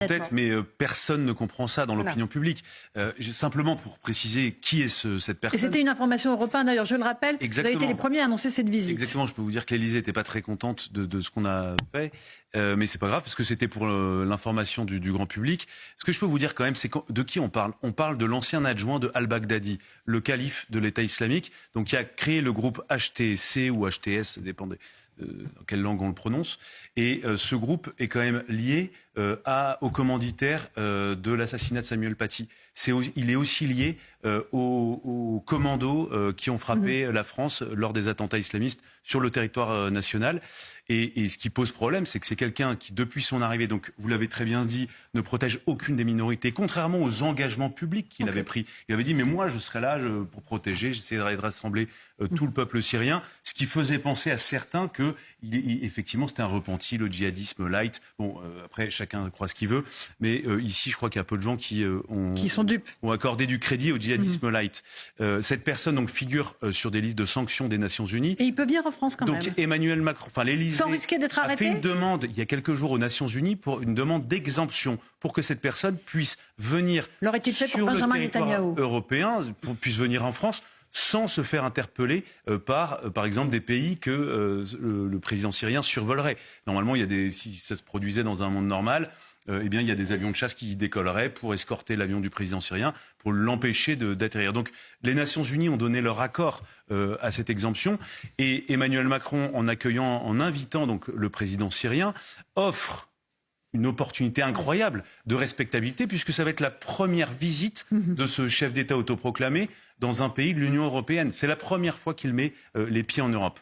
Peut-être, mais personne ne comprend ça dans l'opinion publique. Simplement pour préciser qui est cette personne. Et c'était une information européenne d'ailleurs, je le rappelle. Exactement. Vous avez été les premiers à annoncer cette visite. Exactement, je peux vous dire que l'Élysée n'était pas très contente de ce qu'on a fait, mais c'est pas grave parce que c'était pour l'information du grand public. Ce que je peux vous dire quand même, c'est de qui on parle. On parle de l'ancien adjoint de al-Baghdadi, le calife de l'État islamique, donc qui a créé le groupe HTC ou HTS, ça dépend dans quelle langue on le prononce. Et ce groupe est quand même lié au commanditaire de l'assassinat de Samuel Paty. Il est aussi lié aux commandos qui ont frappé la France lors des attentats islamistes sur le territoire national. Et ce qui pose problème, c'est que c'est quelqu'un qui, depuis son arrivée, donc vous l'avez très bien dit, ne protège aucune des minorités, contrairement aux engagements publics qu'il avait pris. Il avait dit, mais moi, je serai là pour protéger, j'essaierai de rassembler tout le peuple syrien, ce qui faisait penser à certains que, effectivement, c'était un repenti, le djihadisme light. Bon, après, chacun croit ce qu'il veut, mais ici, je crois qu'il y a peu de gens qui sont dupes. Ont accordé du crédit au djihadisme light. Cette personne donc figure sur des listes de sanctions des Nations Unies. Et il peut venir en France quand même. Donc Emmanuel Macron, enfin l'Élysée, sans risquer d'être arrêté, a fait une demande il y a quelques jours aux Nations Unies pour une demande d'exemption pour que cette personne puisse venir sur le territoire européen, puisse venir en France sans se faire interpeller par exemple, des pays que le président syrien survolerait. Normalement, si ça se produisait dans un monde normal, eh bien, il y a des avions de chasse qui décolleraient pour escorter l'avion du président syrien, pour l'empêcher d'atterrir. Donc, les Nations Unies ont donné leur accord à cette exemption. Et Emmanuel Macron, en invitant donc le président syrien, offre une opportunité incroyable de respectabilité, puisque ça va être la première visite de ce chef d'État autoproclamé dans un pays de l'Union européenne. C'est la première fois qu'il met les pieds en Europe.